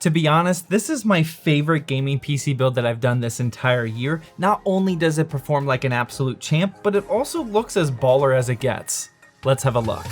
To be honest, this is my favorite gaming PC build that I've done this entire year. Not only does it perform like an absolute champ, but it also looks as baller as it gets. Let's have a look.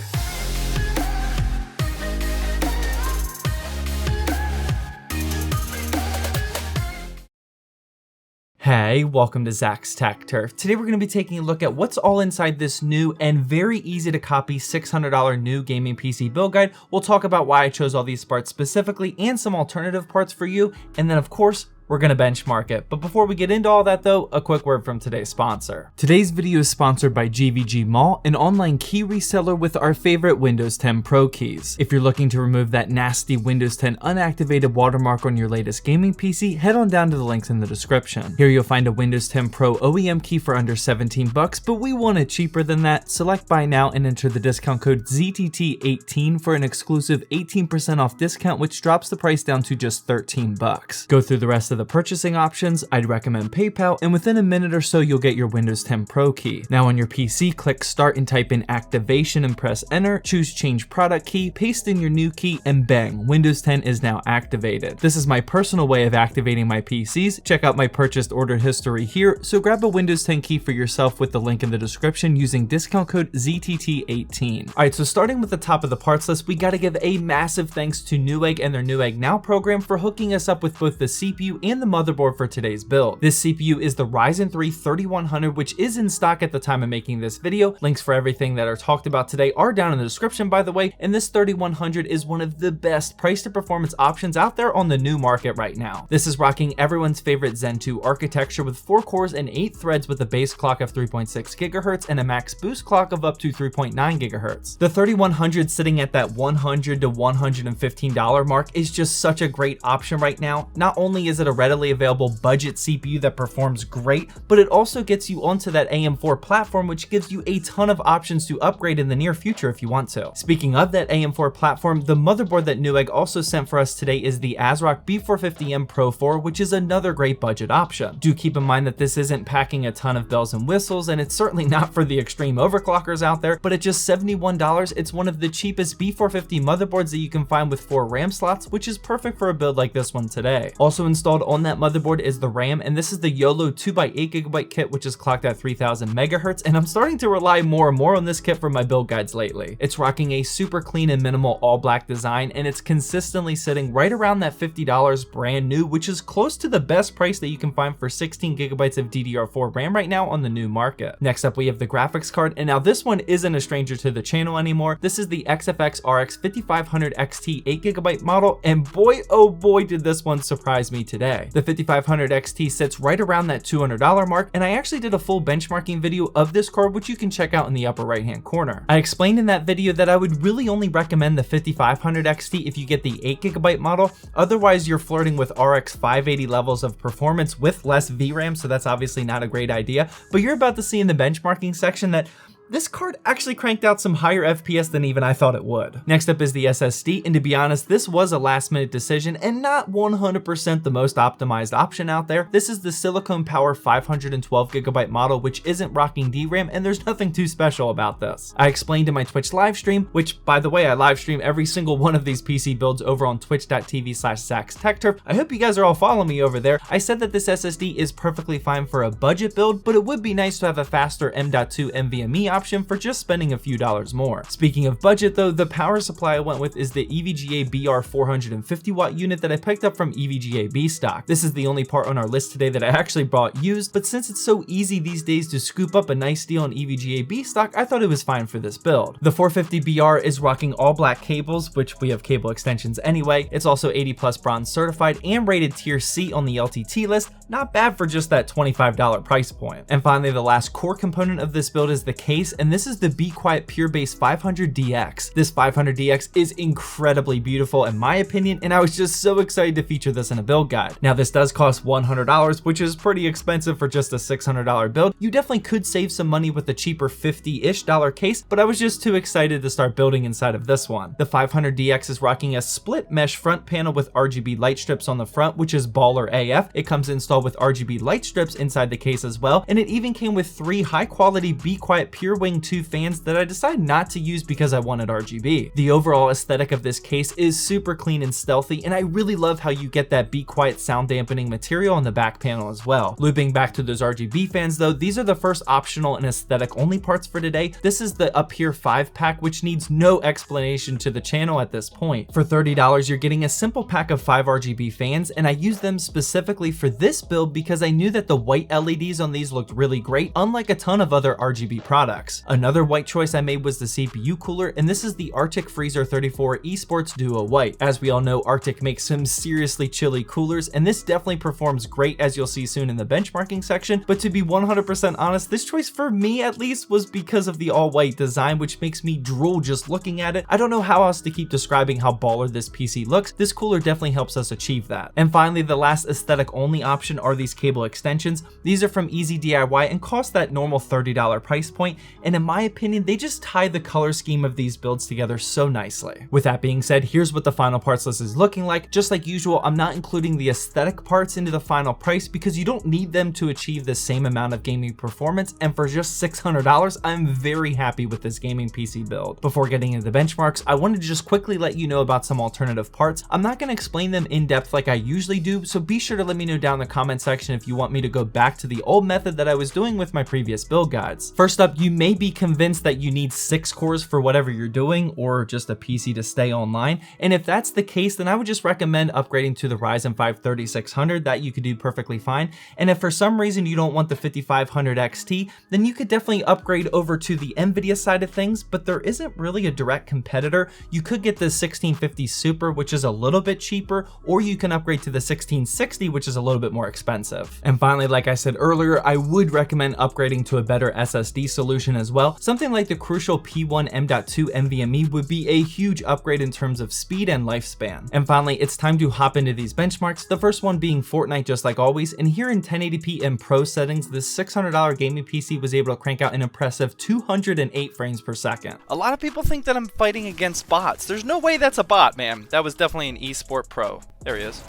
Hey, welcome to Zach's Tech Turf. Today we're going to be taking a look at what's all inside this new and very easy to copy $600 new gaming PC build guide. We'll talk about why I chose all these parts specifically and some alternative parts for you. And then of course, we're gonna benchmark it. But before we get into all that though, a quick word from today's sponsor. Today's video is sponsored by GVGMall, an online key reseller with our favorite Windows 10 Pro keys. If you're looking to remove that nasty Windows 10 unactivated watermark on your latest gaming PC, head on down to the links in the description. Here you'll find a Windows 10 Pro OEM key for under 17 bucks, but we want it cheaper than that. Select buy now and enter the discount code ZTT18 for an exclusive 18% off discount, which drops the price down to just 13 bucks. Go through the rest of the purchasing options. I'd recommend PayPal, and within a minute or so you'll get your Windows 10 Pro key. Now on your PC, click start and type in activation and press enter, choose change product key, paste in your new key, and bang, Windows 10 is now activated. This is my personal way of activating my PCs. Check out my purchased order history here, so grab a Windows 10 key for yourself with the link in the description using discount code ZTT18. Alright, so starting with the top of the parts list, we gotta give a massive thanks to Newegg and their Newegg Now program for hooking us up with both the CPU and the motherboard for today's build. This CPU is the Ryzen 3 3100, which is in stock at the time of making this video. Links for everything that are talked about today are down in the description, by the way, and this 3100 is one of the best price to performance options out there on the new market right now. This is rocking everyone's favorite Zen 2 architecture with 4 cores and 8 threads with a base clock of 3.6 GHz and a max boost clock of up to 3.9 GHz. The 3100 sitting at that $100 to $115 mark is just such a great option right now. Not only is it a readily available budget CPU that performs great, but it also gets you onto that AM4 platform, which gives you a ton of options to upgrade in the near future if you want to. Speaking of that AM4 platform, the motherboard that Newegg also sent for us today is the ASRock B450M Pro 4, which is another great budget option. Do keep in mind that this isn't packing a ton of bells and whistles, and it's certainly not for the extreme overclockers out there, but at just $71, it's one of the cheapest B450 motherboards that you can find with 4 RAM slots, which is perfect for a build like this one today. Also installed on that motherboard is the RAM, and this is the YOLO 2x8GB kit, which is clocked at 3000 MHz, and I'm starting to rely more and more on this kit for my build guides lately. It's rocking a super clean and minimal all black design, and it's consistently sitting right around that $50 brand new, which is close to the best price that you can find for 16GB of DDR4 RAM right now on the new market. Next up we have the graphics card, and now this one isn't a stranger to the channel anymore. This is the XFX RX 5500 XT 8GB model, and boy oh boy did this one surprise me today. The 5500 XT sits right around that $200 mark, and I actually did a full benchmarking video of this card, which you can check out in the upper right hand corner. I explained in that video that I would really only recommend the 5500 XT if you get the 8GB model. Otherwise you're flirting with RX 580 levels of performance with less VRAM, so that's obviously not a great idea, but you're about to see in the benchmarking section that this card actually cranked out some higher FPS than even I thought it would. Next up is the SSD, and to be honest, this was a last minute decision and not 100% the most optimized option out there. This is the Silicon Power 512GB model, which isn't rocking DRAM, and there's nothing too special about this. I explained in my Twitch live stream, which by the way, I live stream every single one of these PC builds over on twitch.tv/ZachsTechTurf. I hope you guys are all following me over there. I said that this SSD is perfectly fine for a budget build, but it would be nice to have a faster M.2 NVMe option for just spending a few dollars more. Speaking of budget though, the power supply I went with is the EVGA BR 450 watt unit that I picked up from EVGA B stock. This is the only part on our list today that I actually bought used, but since it's so easy these days to scoop up a nice deal on EVGA B stock, I thought it was fine for this build. The 450 BR is rocking all black cables, which we have cable extensions anyway. It's also 80+ bronze certified and rated tier C on the LTT list. Not bad for just that $25 price point. And finally, the last core component of this build is the case, and this is the Be Quiet Pure Base 500DX. This 500DX is incredibly beautiful in my opinion, and I was just so excited to feature this in a build guide. Now this does cost $100, which is pretty expensive for just a $600 build. You definitely could save some money with a cheaper $50-ish case, but I was just too excited to start building inside of this one. The 500DX is rocking a split mesh front panel with RGB light strips on the front, which is baller AF. It comes installed with RGB light strips inside the case as well, and it even came with 3 high quality Be Quiet Pure Wing 2 fans that I decided not to use because I wanted RGB. The overall aesthetic of this case is super clean and stealthy, and I really love how you get that Be Quiet sound dampening material on the back panel as well. Looping back to those RGB fans though, these are the first optional and aesthetic only parts for today. This is the Up Here 5-pack, which needs no explanation to the channel at this point. For $30, you're getting a simple pack of 5 RGB fans, and I used them specifically for this build because I knew that the white LEDs on these looked really great, unlike a ton of other RGB products. Another white choice I made was the CPU cooler, and this is the Arctic Freezer 34 Esports Duo White. As we all know, Arctic makes some seriously chilly coolers, and this definitely performs great, as you'll see soon in the benchmarking section. But to be 100% honest, this choice for me at least was because of the all-white design, which makes me drool just looking at it. I don't know how else to keep describing how baller this PC looks. This cooler definitely helps us achieve that. And finally, the last aesthetic only option are these cable extensions. These are from Easy DIY and cost that normal $30 price point, and in my opinion, they just tie the color scheme of these builds together so nicely. With that being said, here's what the final parts list is looking like. Just like usual, I'm not including the aesthetic parts into the final price because you don't need them to achieve the same amount of gaming performance, and for just $600, I'm very happy with this gaming PC build. Before getting into the benchmarks, I wanted to just quickly let you know about some alternative parts. I'm not going to explain them in depth like I usually do, so be sure to let me know down in the comment section if you want me to go back to the old method that I was doing with my previous build guides. First up, you may be convinced that you need 6 cores for whatever you're doing, or just a PC to stay online, and if that's the case, then I would just recommend upgrading to the Ryzen 5 3600. That you could do perfectly fine. And if for some reason you don't want the 5500 XT, then you could definitely upgrade over to the Nvidia side of things, but there isn't really a direct competitor. You could get the 1650 Super, which is a little bit cheaper, or you can upgrade to the 1660, which is a little bit more expensive. And finally, like I said earlier, I would recommend upgrading to a better SSD solution as well. Something like the Crucial P1 M.2 NVMe would be a huge upgrade in terms of speed and lifespan. And finally, it's time to hop into these benchmarks, the first one being Fortnite just like always, and here in 1080p and Pro settings, this $600 gaming PC was able to crank out an impressive 208 frames per second. A lot of people think that I'm fighting against bots. There's no way that's a bot, man. That was definitely an eSport Pro. There he is.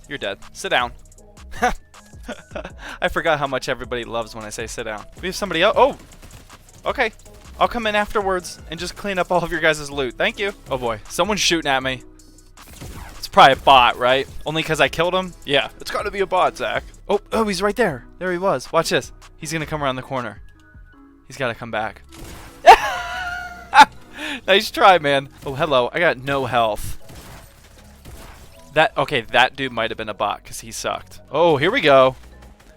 You're dead. Sit down. I forgot how much everybody loves when I say sit down. We have somebody else. Oh, okay. I'll come in afterwards and just clean up all of your guys' loot. Thank you. Oh boy, someone's shooting at me. It's probably a bot, right? Only because I killed him? Yeah, it's gotta be a bot, Zach. Oh, he's right there. There he was. Watch this. He's gonna come around the corner. He's gotta come back. Nice try, man. Oh, hello. I got no health. Okay, that dude might have been a bot because he sucked. Oh, here we go.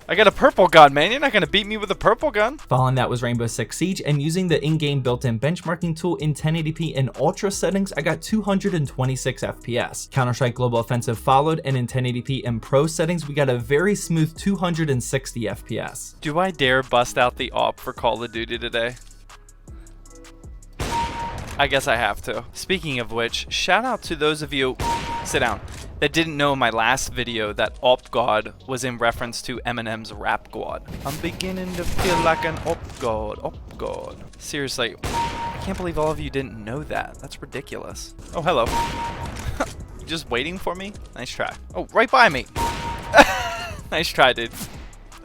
I got a purple gun, man. You're not going to beat me with a purple gun. Following that was Rainbow Six Siege, and using the in-game built-in benchmarking tool in 1080p and ultra settings, I got 226 FPS. Counter-Strike Global Offensive followed, and in 1080p and Pro settings, we got a very smooth 260 FPS. Do I dare bust out the AWP for Call of Duty today? I guess I have to. Speaking of which, shout out to those of you, sit down, that didn't know in my last video that AWP God was in reference to Eminem's Rap God. I'm beginning to feel like an AWP God, AWP God. Seriously, I can't believe all of you didn't know that. That's ridiculous. Oh, hello. Just waiting for me? Nice try. Oh, right by me. Nice try, dude.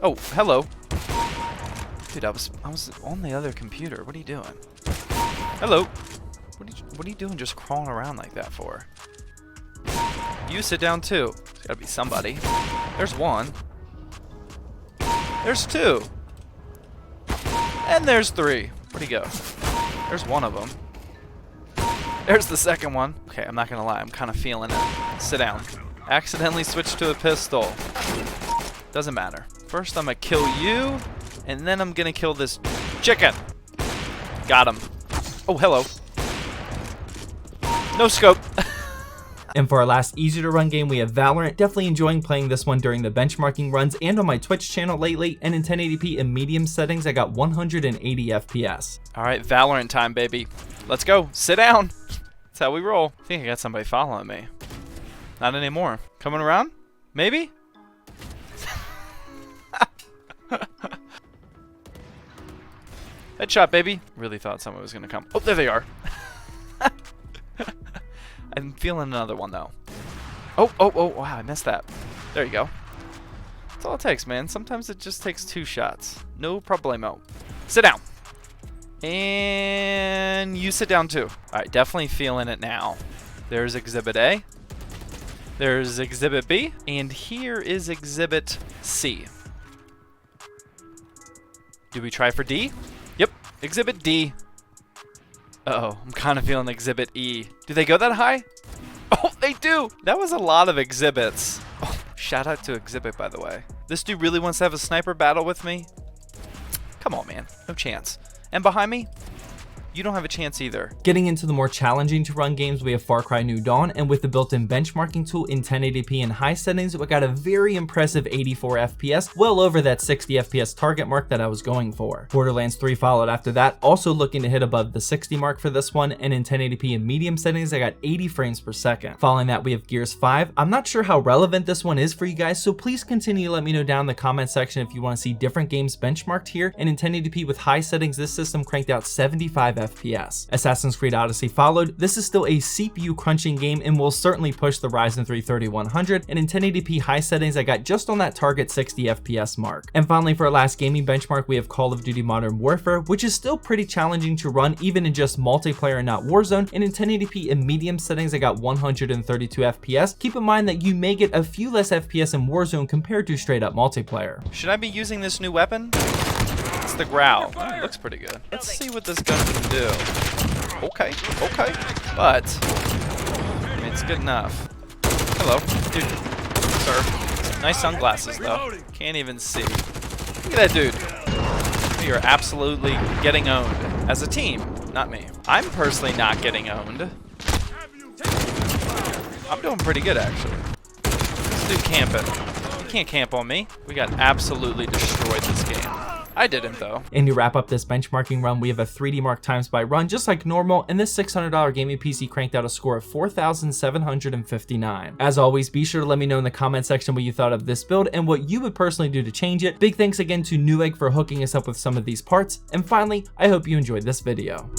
Oh, hello. Dude, I was on the other computer. What are you doing? Hello. What are you doing just crawling around like that for? You sit down too. There's gotta be somebody. There's one. There's two. And there's three. Where'd he go? There's one of them. There's the second one. Okay, I'm not gonna lie. I'm kind of feeling it. Sit down. Accidentally switched to a pistol. Doesn't matter. First, I'm gonna kill you, and then I'm gonna kill this chicken. Got him. Oh, hello. No scope. And for our last easy to run game, we have Valorant. Definitely enjoying playing this one during the benchmarking runs and on my Twitch channel lately. And in 1080p and medium settings, I got 180 FPS. All right, Valorant time, baby. Let's go. Sit down. That's how we roll. I think I got somebody following me. Not anymore. Coming around? Maybe? Headshot, baby. Really thought someone was gonna come. Oh, there they are. I'm feeling another one though. Oh, wow, I missed that. There you go. That's all it takes, man. Sometimes it just takes 2 shots. No problemo. Sit down. And you sit down too. All right, definitely feeling it now. There's Exhibit A. There's Exhibit B. And here is Exhibit C. Do we try for D? Yep, Exhibit D. Uh-oh, I'm kind of feeling Exhibit E. Do they go that high? Oh, they do! That was a lot of exhibits. Oh, shout out to Exhibit, by the way. This dude really wants to have a sniper battle with me? Come on, man. No chance. And behind me? You don't have a chance either. Getting into the more challenging to run games, we have Far Cry New Dawn, and with the built-in benchmarking tool in 1080p in high settings, we got a very impressive 84 FPS, well over that 60 FPS target mark that I was going for. Borderlands 3 followed after that, also looking to hit above the 60 mark for this one, and in 1080p in medium settings, I got 80 frames per second. Following that, we have Gears 5. I'm not sure how relevant this one is for you guys, so please continue to let me know down in the comment section if you want to see different games benchmarked here, and in 1080p with high settings, this system cranked out 75 FPS. Assassin's Creed Odyssey followed. This is still a CPU crunching game and will certainly push the Ryzen 3 3100, and in 1080p high settings I got just on that target 60 FPS mark. And finally, for our last gaming benchmark, we have Call of Duty Modern Warfare, which is still pretty challenging to run even in just multiplayer and not Warzone, and in 1080p in medium settings I got 132 FPS. Keep in mind that you may get a few less FPS in Warzone compared to straight up multiplayer. Should I be using this new weapon? It's the Growl. It looks pretty good. Let's see what this gun can do. Okay, but I mean, it's good enough. Hello, dude. Sir. Nice sunglasses though. Can't even see. Look at that dude. We are absolutely getting owned as a team, not me. I'm personally not getting owned. I'm doing pretty good actually. This dude camping. He can't camp on me. We got absolutely destroyed this game. I didn't though. And to wrap up this benchmarking run, we have a 3D Mark times by run just like normal, and this $600 gaming PC cranked out a score of 4,759. As always, be sure to let me know in the comment section what you thought of this build and what you would personally do to change it. Big thanks again to Newegg for hooking us up with some of these parts, and finally, I hope you enjoyed this video.